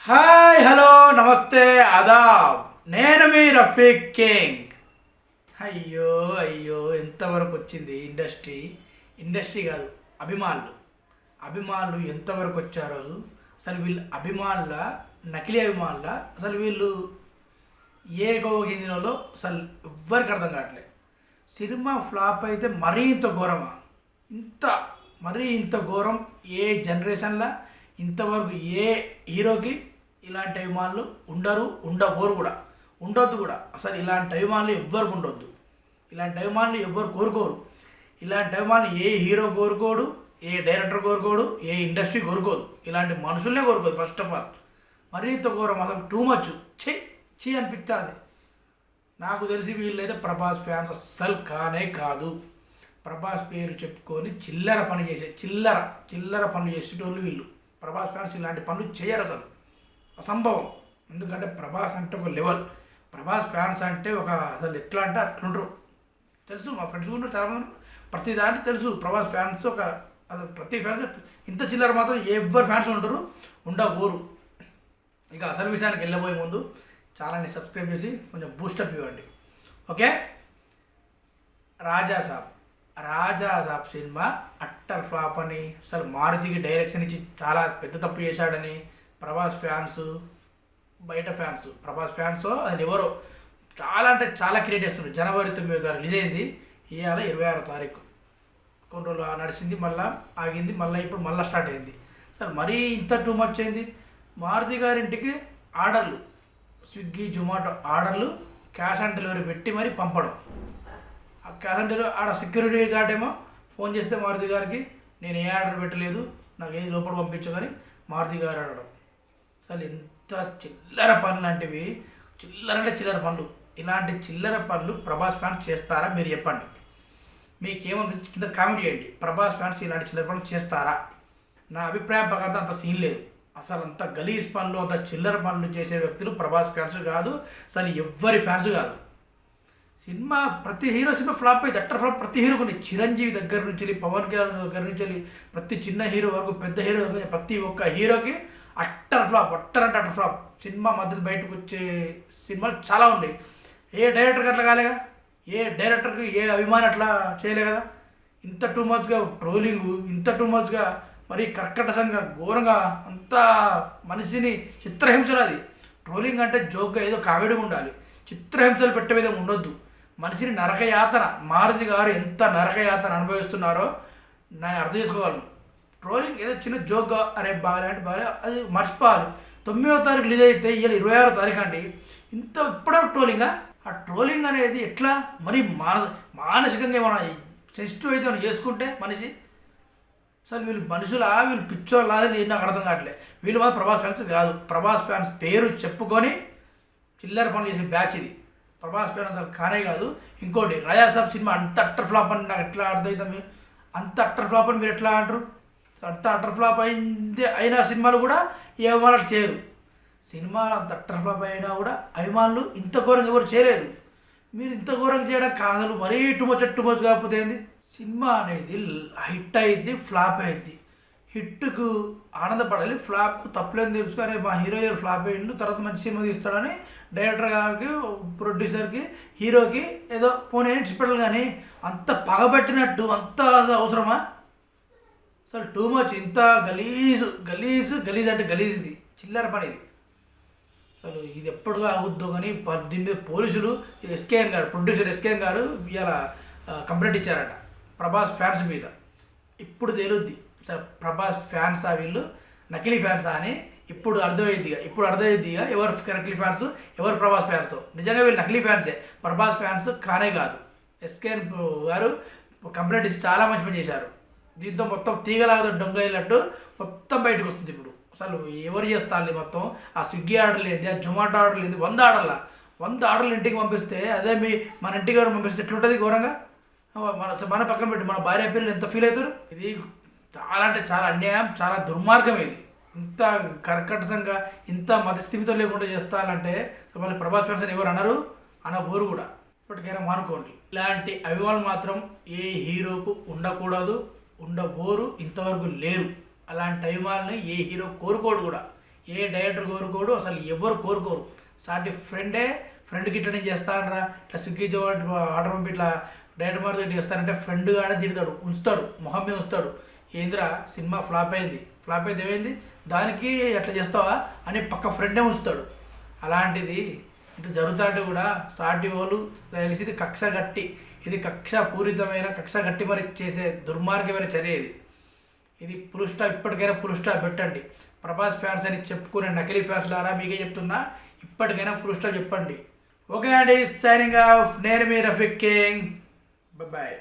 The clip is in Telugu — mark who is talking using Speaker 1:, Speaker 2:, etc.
Speaker 1: హాయ్ హలో నమస్తే ఆదాబ్. నేను మీ రఫీక్ కింగ్. అయ్యో అయ్యో ఎంతవరకు వచ్చింది ఇండస్ట్రీ కాదు, అభిమానులు ఎంతవరకు వచ్చారో. అసలు వీళ్ళు అభిమానుల, నకిలీ అభిమానుల, అసలు వీళ్ళు ఏ గోగిందినో అసలు ఎవ్వరికి అర్థం కావట్లేదు. సినిమా ఫ్లాప్ అయితే మరీ ఇంత ఘోరమా? ఇంత ఘోరం ఏ జనరేషన్లో ఇంతవరకు ఏ హీరోకి ఇలాంటి అభిమానులు ఉండబోరు కూడా, ఉండొద్దు కూడా. అసలు ఇలాంటి అభిమానులు ఎవ్వరికి ఉండొద్దు, ఇలాంటి అభిమానులు ఎవ్వరు కోరుకోరు. ఇలాంటి అభిమానులు ఏ హీరో కోరుకోడు, ఏ డైరెక్టర్ కోరుకోడు, ఏ ఇండస్ట్రీ కోరుకోదు. ఇలాంటి మనుషులనే కోరుకోదు. ఫస్ట్ ఆఫ్ ఆల్ మరీ ఇంత ఘోరం, అసలు టూ మచ్ చీ అనిపిస్తుంది. నాకు తెలిసి వీళ్ళైతే ప్రభాస్ ఫ్యాన్స్ అస్సలు కానే కాదు. ప్రభాస్ పేరు చెప్పుకొని చిల్లర పనులు చేసేటోళ్ళు వీళ్ళు. ప్రభాస్ ఫ్యాన్స్ ఇలాంటి పనులు చేయరు, అసలు అసంభవం. ఎందుకంటే ప్రభాస్ అంటే ఒక లెవెల్, ప్రభాస్ ఫ్యాన్స్ అంటే ఒక అసలు ఎట్లా అంటే అట్లుంటారు. తెలుసు, మా ఫ్రెండ్స్ కూడా చాలామంది ప్రతి దాంట్లో తెలుసు. ప్రభాస్ ఫ్యాన్స్ ఒక అసలు ప్రతి ఫ్యాన్స్ ఇంత చిల్లర మాత్రం ఎవరు ఫ్యాన్స్ ఉండబోరు. ఇక అసలు విషయానికి వెళ్ళబోయే ముందు ఛానల్ని సబ్స్క్రైబ్ చేసి కొంచెం బూస్టప్ ఇవ్వండి, okay. Raja Saab cinema utter flop అని, అసలు మారుతికి డైరెక్షన్ ఇచ్చి చాలా పెద్ద తప్పు చేశాడని ప్రభాస్ ఫ్యాన్స్, బయట ఫ్యాన్స్, ప్రభాస్ ఫ్యాన్స్ అది ఎవరో చాలా అంటే చాలా క్రియేట్ చేస్తున్నారు. జనవరి 9 రిలీజ్ అయింది, ఇవాళ 26 తారీఖు. కొన్ని రోజులు నడిచింది, మళ్ళీ ఆగింది, ఇప్పుడు మళ్ళీ స్టార్ట్ అయింది. అసలు మరీ ఇంత టూ మచ్ అయింది. మారుతి గారింటికి ఆర్డర్లు, స్విగ్గీ జొమాటో ఆర్డర్లు క్యాష్ ఆన్ డెలివరీ పెట్టి మరీ పంపడం. ఆ క్యాష్ ఆన్ డెలివరీ ఆడ సెక్యూరిటీ గార్డ్ ఏమో ఫోన్ చేస్తే మారుతి గారికి నేను ఏ ఆర్డర్ పెట్టలేదు, నాకు ఏది లోపల పంపించు కానీ మారుతి గారు అనడం. అసలు ఎంత చిల్లర పనులు లాంటివి, చిల్లర పనులు. ఇలాంటి చిల్లర పనులు ప్రభాస్ ఫ్యాన్స్ చేస్తారా? మీరు చెప్పండి, మీకేమనిపిస్తుంది కింద కామెంట్ చేయండి. ప్రభాస్ ఫ్యాన్స్ ఇలాంటి చిల్లర పనులు చేస్తారా? నా అభిప్రాయం ప్రకారం అంత సీన్ లేదు. అసలు అంత గలీజ్ పనులు, అంత చిల్లర పనులు చేసే వ్యక్తులు ప్రభాస్ ఫ్యాన్స్ కాదు, అసలు ఎవ్వరి ఫ్యాన్స్ కాదు. సినిమా ప్రతి హీరో సినిమా ఫ్లాప్ అయితే అట్టర్ ఫ్లాప్ ప్రతి హీరో కొన్ని, చిరంజీవి దగ్గర నుంచి వెళ్ళి, పవన్ కళ్యాణ్ దగ్గర నుంచి వెళ్ళి, ప్రతి చిన్న హీరో వరకు పెద్ద హీరో వరకు ప్రతి ఒక్క హీరోకి అట్టర్ ఫ్లాప్. సినిమా మధ్యలో బయటకు వచ్చే సినిమాలు చాలా ఉన్నాయి. ఏ డైరెక్టర్కి అట్లా కాలేగా, ఏ డైరెక్టర్కి ఏ అభిమాని అట్లా చేయలే కదా. ఇంత టూ మచ్గా ట్రోలింగు, ఇంత టూ మచ్గా మరి కర్కటసంగా ఘోరంగా అంతా మనిషిని చిత్రహింసలు. అది ట్రోలింగ్ అంటే జోక్గా ఏదో కామెడీగా ఉండాలి, చిత్రహింసలు పెట్టే విధంగా ఉండొద్దు. మనిషిని నరకయాతన, మారుతి గారు ఎంత నరకయాతన అనుభవిస్తున్నారో నేను అర్థం చేసుకోగలను. ట్రోలింగ్ ఏదో చిన్న జోక్గా అరే బాగాలే అంటే బాగాలే, అది మర్చిపోవాలి. 9వ తారీఖు రిలీజ్ అయితే ఇవాళ 26వ తారీఖు అండి. ఇంత ఇప్పటివరకు ట్రోలింగా? ఆ ట్రోలింగ్ అనేది ఎట్లా మరి మానసికంగా ఏమైనా సెన్సిటివ్ అయితే మనం చేసుకుంటే మనిషి, అసలు వీళ్ళు వీళ్ళు పిచ్చోళ్ళు లాగా నాకు అర్థం కావట్లేదు. వీళ్ళు మాత్రం ప్రభాస్ ఫ్యాన్స్ కాదు. ప్రభాస్ ఫ్యాన్స్ పేరు చెప్పుకొని చిల్లర పనులు చేసే బ్యాచ్ ఇది. ప్రభాస్ ఫ్యాన్స్ అసలు కానే కాదు. ఇంకోటి రాజాసాబ్ సినిమా అంత అట్టర్ ఫ్లాప్ అని నాకు ఎట్లా అర్థమవుతుంది? అంత అట్టర్ ఫ్లాప్ అని మీరు ఎట్లా అంటారు? అంత అట్టర్ ఫ్లాప్ అయిన సినిమాలు కూడా ఏ అభిమానులు చేయరు. సినిమాలు అంత అట్టర్ ఫ్లాప్ అయినా కూడా అభిమానులు ఇంత ఘోరంగా ఎవరు చేయలేదు. మీరు ఇంత ఘోరంగా చేయడం కాదు, మరీ టూ మచ్ కాకపోతే ఏంది? సినిమా అనేది హిట్ అయ్యిద్ది, ఫ్లాప్ అయ్యిద్ది. హిట్కు ఆనందపడాలి, ఫ్లాప్కు తప్పులేని తెలుసుకొని మా హీరో ఫ్లాప్ అయ్యిండు, తర్వాత మంచి సినిమా తీస్తాడని డైరెక్టర్ గారికి, ప్రొడ్యూసర్కి, హీరోకి ఏదో పోనీ ఇచ్చిపెట్టాలి. కానీ అంత పగబట్టినట్టు అంత అవసరమా? అసలు టూ మచ్. ఇంత గలీజ్ అంటే గలీజ్, ఇది చిల్లర పని ఇది. అసలు ఇది ఎప్పుడుగా ఆగుద్దో కానీ దీని మీద పోలీసులు ఎస్కేఎన్ గారు, ప్రొడ్యూసర్ ఎస్కేఎన్ గారు ఇవాళ కంప్లైంట్ ఇచ్చారట ప్రభాస్ ఫ్యాన్స్ మీద. ఇప్పుడు తేలుద్ది సార్ ప్రభాస్ ఫ్యాన్సా వీళ్ళు, నకిలీ ఫ్యాన్సా అని ఇప్పుడు అర్థమైద్దిగా ఎవరు నకిలీ ఫ్యాన్స్, ఎవరు ప్రభాస్ ఫ్యాన్స్. నిజంగా వీళ్ళు నకిలీ ఫ్యాన్సే, ప్రభాస్ ఫ్యాన్స్ కానే కాదు. ఎస్కేఎన్ గారు కంప్లైంట్ ఇచ్చి చాలా మంచి పని చేశారు. దీంతో మొత్తం తీగలాగా దొంగ వెళ్ళినట్టు మొత్తం బయటకు వస్తుంది ఇప్పుడు. అసలు ఎవరు చేస్తారు మొత్తం? ఆ స్విగ్గీ ఆర్డర్లు ఏంది, ఆ జొమాటో ఆర్డర్లు ఏంది, 100 ఆర్డర్లు ఇంటికి పంపిస్తే, అదే మన ఇంటికి ఎవరు పంపిస్తే ఎట్లుంటుంది ఘోరంగా? మన పక్కన పెట్టి మన భార్య పిల్లలు ఎంత ఫీల్ అవుతారు? ఇది చాలా అంటే చాలా అన్యాయం, చాలా దుర్మార్గం. ఇది ఇంత కర్కటంగా, ఇంత మతస్థిమితం లేకుండా చేస్తానంటే మళ్ళీ ప్రభాస్ ఫ్యాన్స్ అని ఎవరు అనబోరు కూడా. ఇప్పటికైనా మానుకోండి. ఇలాంటి అభిమానులు మాత్రం ఏ హీరోకు ఉండకూడదు, ఉండబోరు, ఇంతవరకు లేరు. అలాంటి అభిమానులని ఏ హీరో కోరుకోడు కూడా. ఏ డైరెక్టర్ కోరుకోడు, అసలు ఎవరు కోరుకోరు. సాటి ఫ్రెండ్కి ఇట్లా నేను చేస్తానరా, ఇట్లా స్విగ్గీ జొమాటో ఆర్డర్ పంపి ఇట్లా డైరెక్టర్ మారితో ఇట్లా చేస్తానంటే ఫ్రెండ్ కాడ తిడతాడు, ఉంచుతాడు, మొహం మీద ఉంచుతాడు. ఏందిరా సినిమా ఫ్లాప్ అయింది ఏమైంది దానికి ఎట్లా చేస్తావా అని పక్క ఫ్రెండే ఉంచుతాడు. అలాంటిది ఇది జరుగుతుంటే కూడా సాటి వాళ్ళు తెలిసి ఇది కక్షపూరితమైన కక్ష గట్టి మరి చేసే దుర్మార్గమైన చర్య ఇది ఫుల్ స్టాప్. ఇప్పటికైనా ఫుల్ స్టాప్ పెట్టండి. ప్రభాస్ ఫ్యాన్స్ అని చెప్పుకునే నకిలీ ఫ్యాన్స్ లారా మీకే చెప్తున్నా, ఇప్పటికైనా ఫుల్ స్టాప్ చెప్పండి. ఓకే అండి, సైనింగ్ ఆఫ్. నేను మీ రఫీక్ కింగ్. బాయ్.